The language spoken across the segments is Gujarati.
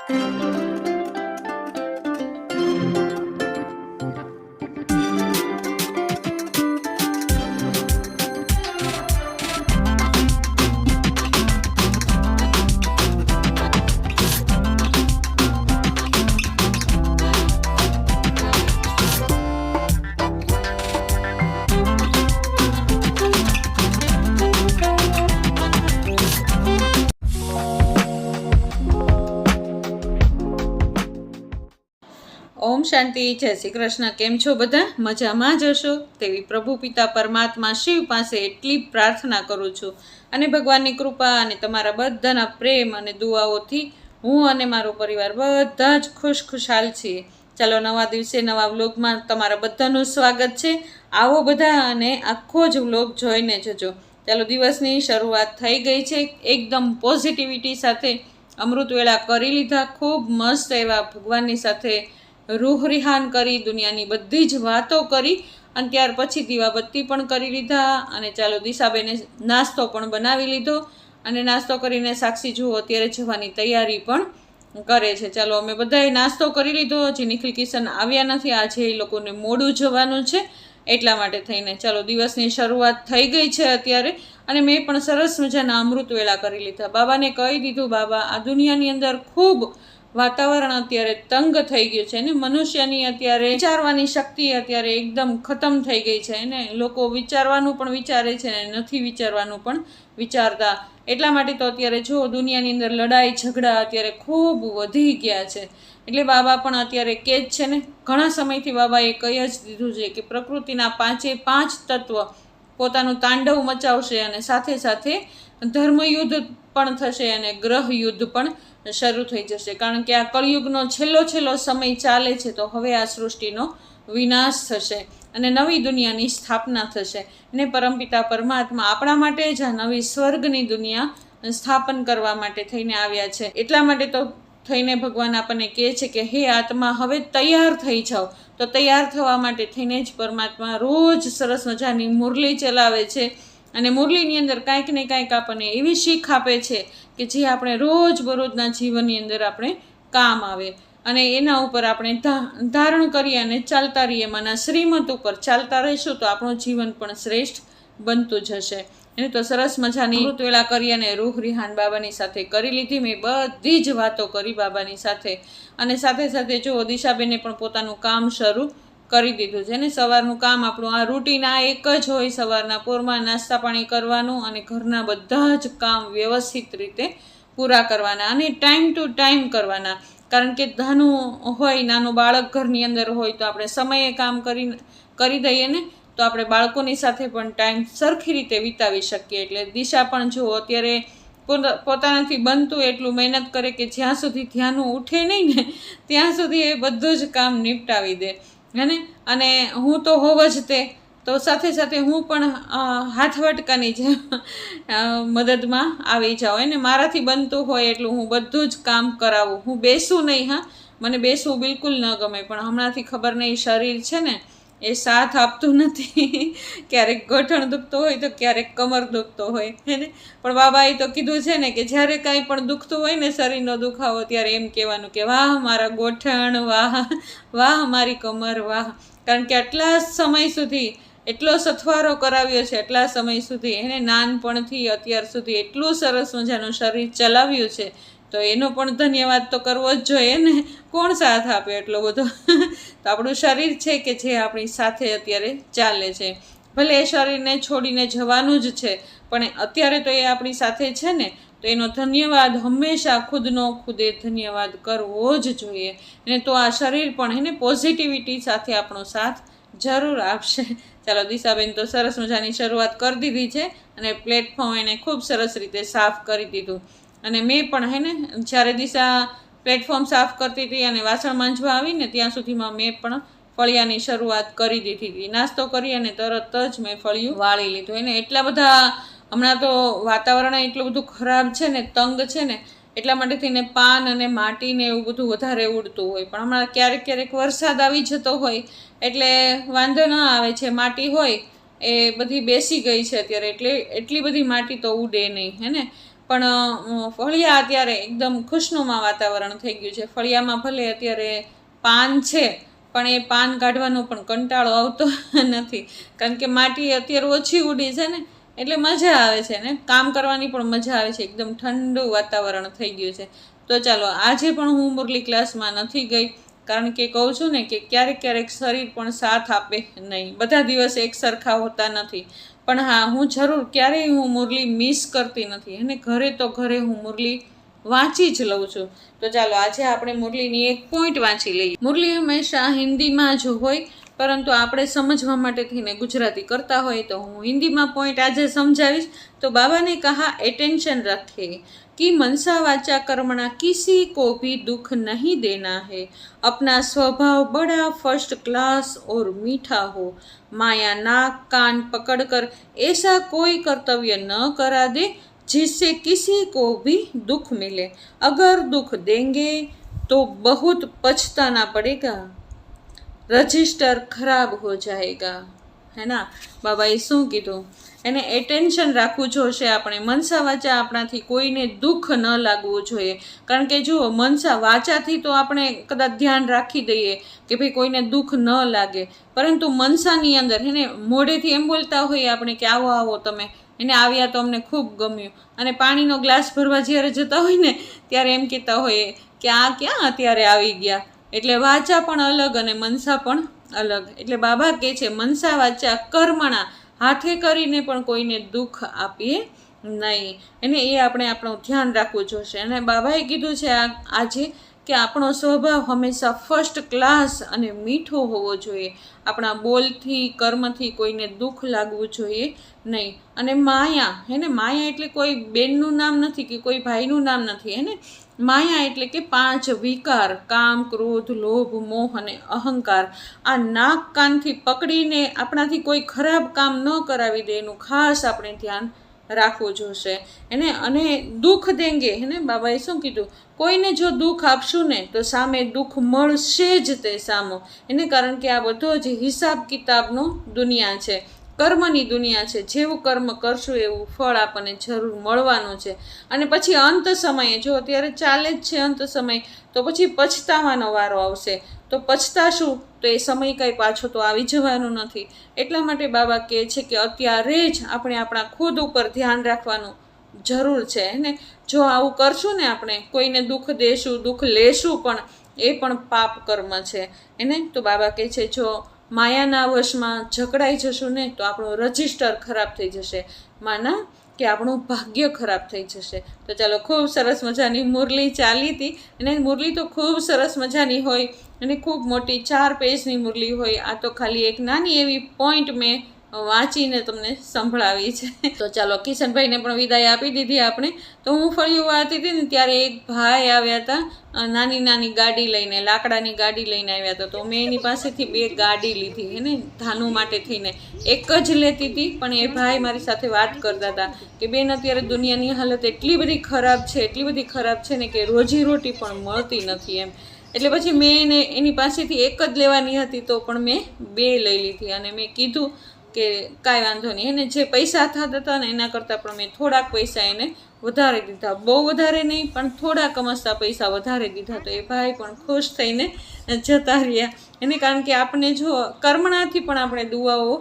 ઓમ શાંતિ, જય શ્રી કૃષ્ણ. કેમ છો બધા? મજામાં જ હશો તેવી પ્રભુ પિતા પરમાત્મા શિવ પાસે એટલી પ્રાર્થના કરું છું અને ભગવાનની કૃપા અને તમારા બધાના પ્રેમ અને દુઆઓથી હું અને મારો પરિવાર બધા જ ખુશખુશાલ છીએ. ચાલો, નવા દિવસે નવા વ્લોગમાં તમારા બધાનું સ્વાગત છે. આવો બધા અને આખો જ વ્લોગ જોઈને જજો. ચાલો, દિવસની શરૂઆત થઈ ગઈ છે એકદમ પોઝિટિવિટી સાથે. અમૃત વેળા કરી લીધા, ખૂબ મસ્ત એવા ભગવાનની સાથે રૂહ રિહાન કરી, દુનિયાની બધી જ વાતો કરી અને ત્યાર પછી દીવાબત્તી પણ કરી લીધા. અને ચાલો, દિશાબેને નાસ્તો પણ બનાવી લીધો અને નાસ્તો કરીને સાક્ષી જુઓ અત્યારે જવાની તૈયારી પણ કરે છે. ચાલો, અમે બધાએ નાસ્તો કરી લીધો. હજી નિખિલ કિશન આવ્યા નથી, આજે એ લોકોને મોડું જવાનું છે એટલા માટે થઈને. ચાલો, દિવસની શરૂઆત થઈ ગઈ છે અત્યારે અને મેં પણ સરસ મજાના અમૃત વેળા કરી લીધા. બાબાને કહી દીધું, બાબા આ દુનિયાની અંદર ખૂબ વાતાવરણ અત્યારે તંગ થઈ ગયું છે ને મનુષ્યની અત્યારે વિચારવાની શક્તિ અત્યારે એકદમ ખતમ થઈ ગઈ છે ને લોકો વિચારવાનું પણ વિચારે છે ને નથી વિચારવાનું પણ વિચારતા. એટલા માટે તો અત્યારે જો દુનિયાની અંદર લડાઈ ઝઘડા અત્યારે ખૂબ વધી ગયા છે. એટલે બાબા પણ અત્યારે કે જ છે ને, ઘણા સમયથી બાબાએ કહી જ દીધું છે કે પ્રકૃતિના 5 તત્વ પોતાનું તાંડવ મચાવશે અને સાથે સાથે ધર્મયુદ્ધ પણ થશે અને ગ્રહ યુદ્ધ પણ શરૂ થઈ જશે. કારણ કે આ કળિયુગનો છેલ્લો સમય ચાલે છે, તો હવે આ સૃષ્ટિનો વિનાશ થશે અને નવી દુનિયાની સ્થાપના થશે. અને પરમપિતા પરમાત્મા આપણા માટે જ આ નવી સ્વર્ગની દુનિયા સ્થાપન કરવા માટે થઈને આવ્યા છે. એટલા માટે તો થઈને ભગવાન આપણને કહે છે કે હે આત્મા, હવે તૈયાર થઈ જાઓ. તો તૈયાર થવા માટે થઈને જ પરમાત્મા રોજ સરસ મજાની મુરલી ચલાવે છે અને મુરલીની અંદર કાંઈક ને કાંઈક આપણને એવી શીખ આપે છે કે જે આપણે રોજબરોજના જીવનની અંદર આપણે કામ આવે અને એના ઉપર આપણે ધારણ કરીએ અને ચાલતા રહીએ. એમાંના શ્રીમત ઉપર ચાલતા રહીશું તો આપણું જીવન પણ શ્રેષ્ઠ બનતું જશે. એને તો સરસ મજાની અમૃત વેળા કરી અને રૂહ રિહાન બાબાની સાથે કરી લીધી. મેં બધી જ વાતો કરી બાબાની સાથે અને સાથે સાથે જો દિશાબેને પણ પોતાનું કામ શરૂ કરી દીધું છે ને. સવારનું કામ આપણું આ રૂટીન આ એક જ હોય, સવારના પોરમાં નાસ્તા પાણી કરવાનું અને ઘરના બધા જ કામ વ્યવસ્થિત રીતે પૂરા કરવાના અને ટાઈમ ટુ ટાઈમ કરવાના. કારણ કે નાનું હોય, નાનું બાળક ઘરની અંદર હોય તો આપણે સમયે કામ કરી દઈએ ને તો આપણે બાળકોની સાથે પણ ટાઈમ સરખી રીતે વિતાવી શકીએ. એટલે દિશા પણ જો અત્યારે પોતાનાથી બનતું એટલું મહેનત કરે કે જ્યાં સુધી ધ્યાન ઉઠે નહીં ને ત્યાં સુધી એ બધું જ કામ નિપટાવી દે હે. અને હું તો હોવ જ તે, તો સાથે સાથે હું પણ હાથવટકાની જે મદદમાં આવી જાઉં એને મારાથી બનતું હોય એટલું હું બધું જ કામ કરાવું. હું બેસું નહીં, હા, મને બેસવું બિલકુલ ન ગમે, પણ હમણાંથી ખબર નહીં શરીર છે ને એ સાથ આપતું નથી. ક્યારેક ગોઠણ દુખતો હોય તો ક્યારેક કમર દુખતો હોય હે ને. પણ બાબાએ તો કીધું છે ને કે જ્યારે કાંઈ પણ દુખતું હોય ને શરીરનો દુખાવો ત્યારે એમ કહેવાનું કે વાહ મારા ગોઠણ, વાહ મારી કમર, વાહ. કારણ કે આટલા સમય સુધી એટલો સથવારો કરાવ્યો છે, એટલા સમય સુધી એને નાનપણથી અત્યાર સુધી એટલું સરસ મજાનું શરીર ચલાવ્યું છે, તો એનો પણ ધન્યવાદ તો કરવો જ જોઈએ ને. કોણ સાથ આપે એટલો બધો? તો આપણું શરીર છે કે જે આપણી સાથે અત્યારે ચાલે છે. ભલે એ શરીરને છોડીને જવાનું જ છે, પણ અત્યારે તો એ આપણી સાથે છે ને, તો એનો ધન્યવાદ હંમેશા ખુદે ધન્યવાદ કરવો જ જોઈએ. અને તો આ શરીર પણ એને પોઝિટિવિટી સાથે આપણો સાથ જરૂર આપશે. ચાલો, દિશાબેન તો સરસ મજાની શરૂઆત કરી દીધી છે અને પ્લેટફોર્મ એને ખૂબ સરસ રીતે સાફ કરી દીધું. અને મેં પણ હે ને જ્યારે દિશા પ્લેટફોર્મ સાફ કરતી હતી અને વાસણ માંજવા આવીને ત્યાં સુધીમાં મેં પણ ફળિયાની શરૂઆત કરી દીધી હતી. નાસ્તો કરી અને તરત જ મેં ફળિયું વાળી લીધું. એને એટલા બધા હમણાં તો વાતાવરણ એટલું બધું ખરાબ છે ને, તંગ છે ને, એટલા માટે થઈને પાન અને માટીને એવું બધું વધારે ઉડતું હોય. પણ હમણાં ક્યારેક વરસાદ આવી જતો હોય એટલે વાંધો ન આવે છે. માટી હોય એ બધી બેસી ગઈ છે અત્યારે, એટલે એટલી બધી માટી તો ઉડે નહીં હે ને. પણ ફળિયા અત્યારે એકદમ ખુશનુમા વાતાવરણ થઈ ગયું છે. ફળિયામાં ભલે અત્યારે પાન છે, પણ એ પાન કાઢવાનો પણ કંટાળો આવતો નથી, કારણ કે માટી અત્યારે ઓછી ઉડી છે ને, એટલે મજા આવે છે ને કામ કરવાની પણ મજા આવે છે. એકદમ ઠંડુ વાતાવરણ થઈ ગયું છે. તો ચાલો, આજે પણ હું મુરલી ક્લાસમાં નથી ગઈ, કારણ કે કહું છું ને કે ક્યારેક ક્યારેક શરીર પણ સાથ આપે નહીં, બધા દિવસ એક સરખા હોતા નથી. પણ હા, હું જરૂર ક્યારેય હું મુરલી મિસ કરતી નથી, અને ઘરે તો ઘરે હું મુરલી વાંચી જ લઉં છું. તો ચાલો, આજે આપણે મુરલીની એક પોઈન્ટ વાંચી લઈએ. મુરલી હંમેશા હિન્દીમાં જ હોય, પરંતુ આપણે સમજવા માટે થઈને ગુજરાતી કરતા હોય, તો હું હિન્દીમાં પોઈન્ટ આજે સમજાવીશ. તો બાબા ने कहा अटेंशन रखे कि मनसा वाचा कर्मणा किसी को भी दुख नहीं देना है, अपना स्वभाव बड़ा फर्स्ट क्लास और मीठा हो, माया नाक कान पकड़कर ऐसा कोई कर्तव्य न करा दे जिससे किसी को भी दुख मिले, अगर दुख देंगे तो बहुत पछताना पड़ेगा, रजिस्टर खराब हो जाएगा. है ना, બાબાએ શું કીધું? એને એટેન્શન રાખવું જોશે. આપણે મનસા વાચા આપણાથી કોઈને દુઃખ ન લાગવું જોઈએ, કારણ કે જુઓ, મનસા વાચાથી તો આપણે કદાચ ધ્યાન રાખી દઈએ કે ભાઈ કોઈને દુઃખ ન લાગે, પરંતુ મનસાની અંદર એને મોઢેથી એમ બોલતા હોઈએ આપણે કે આવો આવો તમે, એને આવ્યા તો અમને ખૂબ ગમ્યું, અને પાણીનો ગ્લાસ ભરવા જ્યારે જતા હોય ને ત્યારે એમ કહેતા હોઈએ કે આ ક્યાં અત્યારે આવી ગયા. એટલે વાચા પણ અલગ અને મનસા પણ અલગ. એટલે બાબા કહે છે મનસા વાચા કર્મણા, હાથે કરીને પણ કોઈને દુઃખ આપીએ નહીં. એને એ આપણે આપણું ધ્યાન રાખવું જોશે. અને બાબાએ કીધું છે આજે કે આપણો સ્વભાવ હંમેશા ફર્સ્ટ ક્લાસ અને મીઠો હોવો જોઈએ. આપણા બોલથી કર્મથી કોઈને દુઃખ લાગવું જોઈએ નહીં. અને માયા, હે ને, માયા એટલે કોઈ બેનનું નામ નથી કે કોઈ ભાઈનું નામ નથી. હે ને, માયા એટલે કે 5 વિકાર, કામ, ક્રોધ, લોભ, મોહ અને અહંકાર. આ નાક કાનથી પકડીને આપણાથી કોઈ ખરાબ કામ ન કરાવી દે, એનું ખાસ આપણે ધ્યાન રાખવું જોશે. એને અને દુઃખ દેંગે, હે ને, બાબાએ શું કીધું? કોઈને જો દુઃખ આપશું ને તો સામે દુઃખ મળશે જ તે સામો. એને કારણ કે આ બધો જ હિસાબ કિતાબનો દુનિયા છે, કર્મની દુનિયા છે. જેવું કર્મ કરશું એવું ફળ આપણને જરૂર મળવાનું છે. અને પછી અંત સમયે, જો અત્યારે ચાલે જ છે અંત સમય, તો પછી પછતાવાનો વારો આવશે. તો પછતાશું તો એ સમય કંઈ પાછો તો આવી જવાનો નથી. એટલા માટે બાબા કહે છે કે અત્યારે જ આપણે આપણા ખુદ ઉપર ધ્યાન રાખવાનું જરૂર છે. ને જો આવું કરશું ને, આપણે કોઈને દુઃખ દેશું, દુઃખ લેશું, પણ એ પણ પાપ કર્મ છે. એને તો બાબા કહે છે જો માયાના વશમાં જકડાઈ જશું ને તો આપણું રજિસ્ટર ખરાબ થઈ જશે, માના કે આપણું ભાગ્ય ખરાબ થઈ જશે. તો ચાલો, ખૂબ સરસ મજાની મુરલી ચાલી હતી. અને મુરલી તો ખૂબ સરસ મજાની હોય અને ખૂબ મોટી 4 પેજની મુરલી હોય. આ તો ખાલી એક નાની એવી પોઈન્ટ મેં વાંચીને તમને સંભળાવી છે. તો ચાલો, કિશનભાઈને પણ વિદાય આપી દીધી આપણે. તો હું ફળિયું વાળતી હતી ને ત્યારે એક ભાઈ આવ્યા હતા, નાની નાની ગાડી લઈને, લાકડાની ગાડી લઈને આવ્યા હતા. તો મેં એની પાસેથી 2 ગાડી લીધી, એને ધાનુ માટે થઈને. એક જ લેતી હતી, પણ એ ભાઈ મારી સાથે વાત કરતા હતા કે બેન, અત્યારે દુનિયાની હાલત એટલી બધી ખરાબ છે, એટલી બધી ખરાબ છે ને કે રોજી રોટી પણ મળતી નથી એમ. એટલે પછી મેં એની પાસેથી એક જ લેવાની હતી, તો પણ મેં 2 લઈ લીધી. અને મેં કીધું કે કાંઈ વાંધો નહીં, એને જે પૈસા થતા હતા ને એના કરતાં પણ મેં થોડાક પૈસા એને વધારે દીધા. બહુ વધારે નહીં, પણ થોડા કમસતા પૈસા વધારે દીધા. તો એ ભાઈ પણ ખુશ થઈને જતા રહ્યા. એને કારણ કે આપણે જો કર્મણાથી પણ આપણે દુઆઓ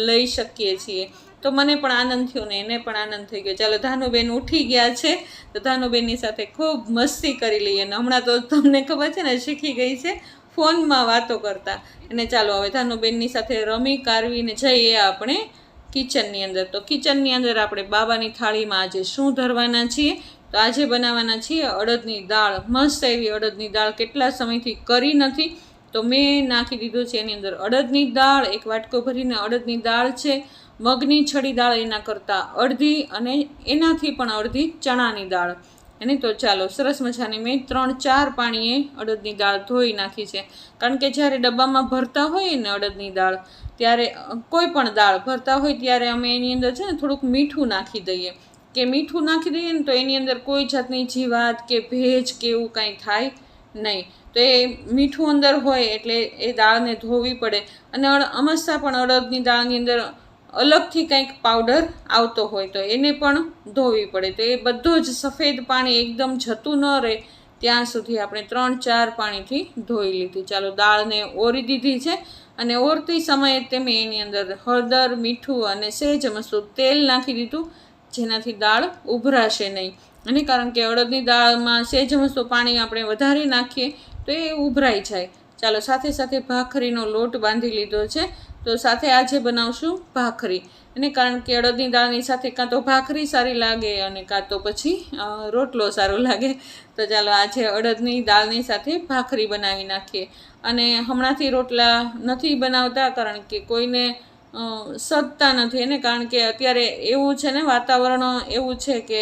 લઈ શકીએ છીએ. તો મને પણ આનંદ થયો ને એને પણ આનંદ થઈ ગયો. ચાલો, ધાનુબેન ઉઠી ગયા છે, તો ધાનુબેનની સાથે ખૂબ મસ્તી કરી લઈએ. અને હમણાં તો તમને ખબર છે ને, શીખી ગઈ છે ફોનમાં વાતો કરતા. અને ચાલો, હવે ધાનુબેનની સાથે રમી કારવીને જઈએ આપણે કિચનની અંદર. તો કિચનની અંદર આપણે બાબાની થાળીમાં આજે શું ધરવાના છીએ? તો આજે બનાવવાના છીએ અડદની દાળ. મસ્ત એવી અડદની દાળ, કેટલા સમયથી કરી નથી, તો મેં નાખી દીધું છે એની અંદર અડદની દાળ. 1 વાટકો ભરીને અડદની દાળ છે. મગની છડી દાળ એના કરતાં અડધી, અને એનાથી પણ અડધી ચણાની દાળ. એને તો ચાલો, સરસ મજાની મેં 3-4 પાણીએ અડદની દાળ ધોઈ નાખી છે. કારણ કે જ્યારે ડબ્બામાં ભરતા હોઈએ ને અડદની દાળ, ત્યારે કોઈ પણ દાળ ભરતા હોય ત્યારે અમે એની અંદર છે ને થોડુંક મીઠું નાખી દઈએ. કે મીઠું નાખી દઈએ ને તો એની અંદર કોઈ જાતની જીવાત કે ભેજ કે એવું કાંઈ થાય નહીં. તો એ મીઠું અંદર હોય એટલે એ દાળને ધોવી પડે. અને અમસ્તા પણ અડદની દાળની અંદર અલગથી કંઈક પાવડર આવતો હોય તો એને પણ ધોવી પડે. તો એ બધું જ સફેદ પાણી એકદમ જતું ન રહે ત્યાં સુધી આપણે 3-4 પાણીથી ધોઈ લીધી. ચાલો દાળને ઓરી દીધી છે અને ઓરતી સમયે તમે એની અંદર હળદર, મીઠું અને સહેજ મસૂર તેલ નાખી દીધું, જેનાથી દાળ ઉભરાશે નહીં. અને કારણ કે અડદની દાળમાં સહેજ મસૂર પાણી આપણે વધારે નાખીએ તો એ ઉભરાઈ જાય. ચાલો સાથે સાથે ભાખરીનો લોટ બાંધી લીધો છે. તો સાથે આજે બનાવશું ભાખરી. અને કારણ કે અડદની દાળની સાથે કાં તો ભાખરી સારી લાગે અને કાં તો પછી રોટલો સારો લાગે. તો ચાલો આજે અડદની દાળની સાથે ભાખરી બનાવી નાખીએ. અને હમણાંથી રોટલા નથી બનાવતા કારણ કે કોઈને સદતા નથી. એને કારણ કે અત્યારે એવું છે ને, વાતાવરણ એવું છે કે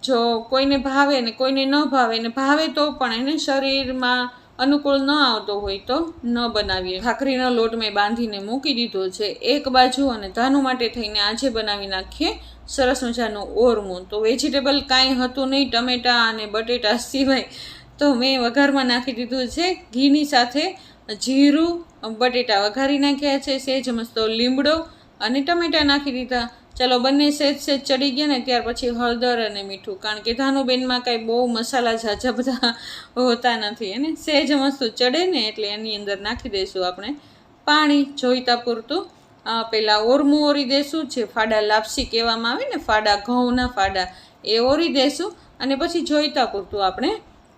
જો કોઈને ભાવે ને કોઈને ન ભાવે, ને ભાવે તો પણ એને શરીરમાં અનુકૂળ ન આવતો હોય તો ન બનાવીએ. ભાખરીનો લોટ મેં બાંધીને મૂકી દીધો છે એક બાજુ, અને ધાનું માટે થઈને આજે બનાવી નાખીએ સરસ મજાનું ઓરમું. તો વેજીટેબલ કાંઈ હતું નહીં, ટમેટાં અને બટેટા સિવાય, તો મેં વઘારમાં નાખી દીધું છે. ઘીની સાથે જીરું, બટેટા વઘારી નાખ્યા છે, સહેજ મસ્તો લીમડો અને ટમેટાં નાખી દીધા. ચાલો બંને સહેજ ચડી ગયા ને ત્યાર પછી હળદર અને મીઠું, કારણ કે ધાનુબેનમાં કાંઈ બહુ મસાલા ઝાઝા બધા હોતા નથી અને સહેજ મસ્તું ચડે ને એટલે એની અંદર નાખી દઈશું આપણે પાણી જોઈતા પૂરતું. પહેલાં ઓરમું ઓરી દઈશું, જે ફાડા લાપસી કહેવામાં આવે ને, ફાડા ઘઉંના ફાડા, એ ઓરી દઈશું અને પછી જોઈતા પૂરતું આપણે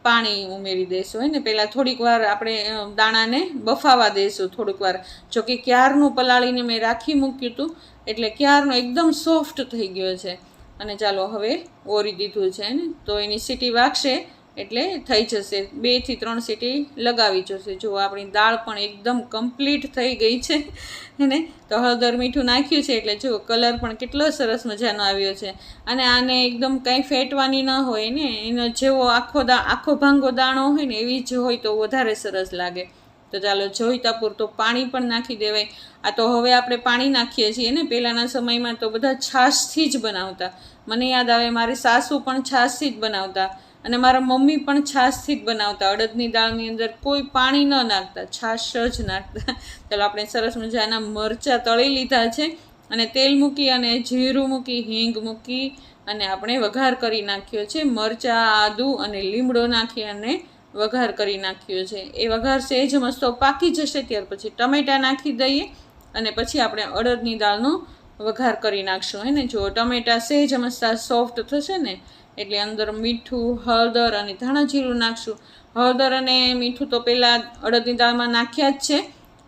પાણી ઉમેરી દઈશું. ને પહેલાં થોડીક વાર આપણે દાણાને બફાવા દઈશું થોડીક વાર. જોકે ક્યારનું પલાળીને મેં રાખી મૂક્યું હતું એટલે ક્યારનો એકદમ સોફ્ટ થઈ ગયો છે. અને ચાલો હવે ઓરી દીધું છે ને, તો એની સીટી વાગશે એટલે થઈ જશે. 2 થી 3 સીટી લગાવી જશે. જો આપણી દાળ પણ એકદમ કમ્પ્લીટ થઈ ગઈ છે ને. તો હળદર મીઠું નાખ્યું છે એટલે જો કલર પણ કેટલો સરસ મજાનો આવ્યો છે. અને આને એકદમ કંઈ ફેટવાની ન હોય ને, એનો જેવો આખો ભાંગો દાણો હોય ને એવી જ હોય તો વધારે સરસ લાગે. તો ચાલો જોઈતા પૂરતું પાણી પણ નાખી દેવાય. આ તો હવે આપણે પાણી નાખીએ છીએ ને, પહેલાંના સમયમાં તો બધા છાશથી જ બનાવતા. મને યાદ આવે મારી સાસુ પણ છાશથી જ બનાવતા અને મારા મમ્મી પણ છાશથી જ બનાવતા. અડદની દાળની અંદર કોઈ પાણી ન નાખતા, છાશ જ નાખતા. ચાલો આપણે સરસ મજાના મરચાં તળી લીધા છે અને તેલ મૂકી અને જીરું મૂકી, હિંગ મૂકી અને આપણે વઘાર કરી નાખ્યો છે. મરચાં, આદું અને લીમડો નાખી અને વઘાર કરી નાખ્યો છે. એ વઘાર સહેજ મસ્તો પાકી જશે ત્યાર પછી ટમેટાં નાખી દઈએ અને પછી આપણે અડદની દાળનો વઘાર કરી નાખશું. ને જો ટમેટાં સહેજ મસ્તા સોફ્ટ થશે ને એટલે અંદર મીઠું, હળદર અને ધાણા જીરું નાખશું. હળદર અને મીઠું તો પહેલાં અડદની દાળમાં નાખ્યા જ છે,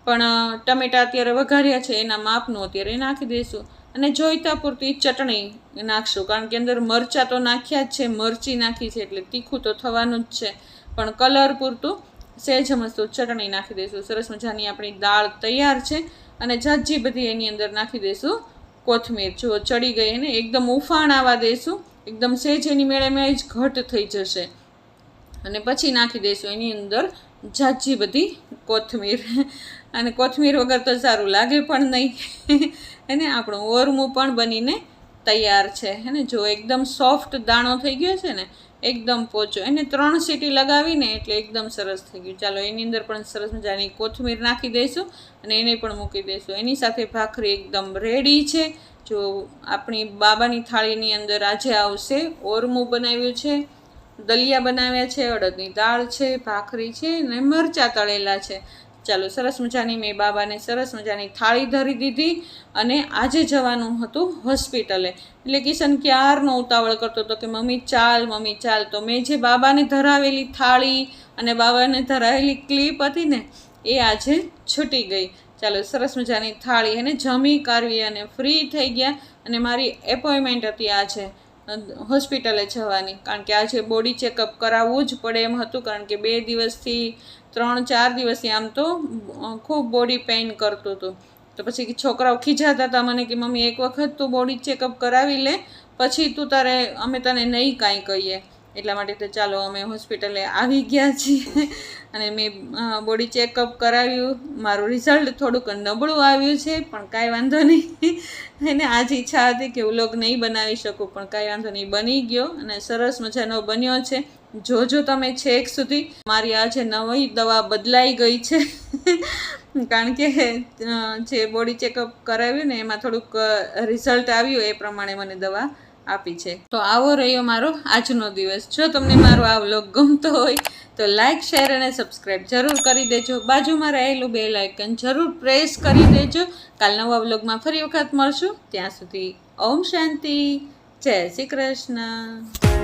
પણ ટમેટાં અત્યારે વઘાર્યા છે એના માપનું અત્યારે નાખી દઈશું. અને જોઈતા પૂરતી ચટણી નાખશું, કારણ કે અંદર મરચાં તો નાખ્યા જ છે, મરચી નાખી છે એટલે તીખું તો થવાનું જ છે, પણ કલર પૂરતું સહેજ મસ્તું ચટણી નાખી દઈશું. સરસ મજાની આપણી દાળ તૈયાર છે અને ઝાઝી બધી એની અંદર નાખી દઈશું કોથમીર. જો ચડી ગઈ ને એકદમ ઉફાણ આવવા દઈશું, એકદમ સહેજ એની મેળે મેળે જ ઘટ થઈ જશે અને પછી નાખી દઈશું એની અંદર ઝાઝી બધી કોથમીર. અને કોથમીર વગર તો સારું લાગે પણ નહીં. એને આપણું ઓરમું પણ બનીને તૈયાર છે. ને જો એકદમ સોફ્ટ દાણો થઈ ગયો છે ને, એકદમ પોચો. એને 3 સીટી લગાવીને એટલે એકદમ સરસ થઈ ગયું. ચાલો એની અંદર પણ સરસ મજાની કોથમીર નાખી દઈશું અને એને પણ મૂકી દઈશું. એની સાથે ભાખરી એકદમ રેડી છે. જો આપણી બાબાની થાળીની અંદર આજે આવશે ઓરમું બનાવ્યું છે, દલિયા બનાવ્યા છે, અડદની દાળ છે, ભાખરી છે અને મરચાં તળેલા છે. ચાલો સરસ મજાની મેં બાબાને સરસ મજાની થાળી ધરી દીધી અને આજે જવાનું હતું હોસ્પિટલે. એટલે કિશન ક્યારનો ઉતાવળ કરતો હતો કે મમ્મી ચાલ, મમ્મી ચાલ. તો મેં જે બાબાને ધરાવેલી થાળી અને બાબાને ધરાવેલી ક્લિપ હતી ને એ આજે છૂટી ગઈ. ચાલો સરસ મજાની થાળી એને જમી કાઢવી અને ફ્રી થઈ ગયા. અને મારી એપોઇન્ટમેન્ટ હતી આજે હોસ્પિટલે જવાની, કારણ કે આજે બોડી ચેકઅપ કરાવવું જ પડે એમ હતું, કારણ કે 2 દિવસથી 3-4 દિવસથી આમ તો ખૂબ બોડી પેઇન કરતું હતું. તો પછી છોકરાઓ ખીજાતા હતા મને કે મમ્મી એક વખત તું બોડી ચેકઅપ કરાવી લે, પછી તું તારે અમે તને નહીં કાંઈ કહીએ. એટલા માટે તો ચાલો અમે હોસ્પિટલે આવી ગયા છીએ અને મેં બોડી ચેકઅપ કરાવ્યું. મારું રિઝલ્ટ થોડુંક નબળું આવ્યું છે, પણ કાંઈ વાંધો નહીં. એને આજ ઈચ્છા હતી કે વ્લોગ નહીં બનાવી શકું, પણ કાંઈ વાંધો નહીં, બની ગયો અને સરસ મજાનો બન્યો છે. જોજો તમે છેક સુધી. મારી આજે નવી દવા બદલાઈ ગઈ છે કારણ કે જે બોડી ચેકઅપ કરાવ્યું ને એમાં થોડુંક રિઝલ્ટ આવ્યું એ પ્રમાણે મને દવા આપી છે. તો આવો રહ્યો મારો આજનો દિવસ. જો તમને મારો આ વ્લોગ ગમતો હોય તો લાઈક, શેર અને સબસ્ક્રાઈબ જરૂર કરી દેજો. બાજુમાં રહેલું બેલ આઇકન જરૂર પ્રેસ કરી દેજો. કાલ નવા વ્લોગમાં ફરી વખત મળશું. ત્યાં સુધી ઓમ શાંતિ, જય શ્રી કૃષ્ણ.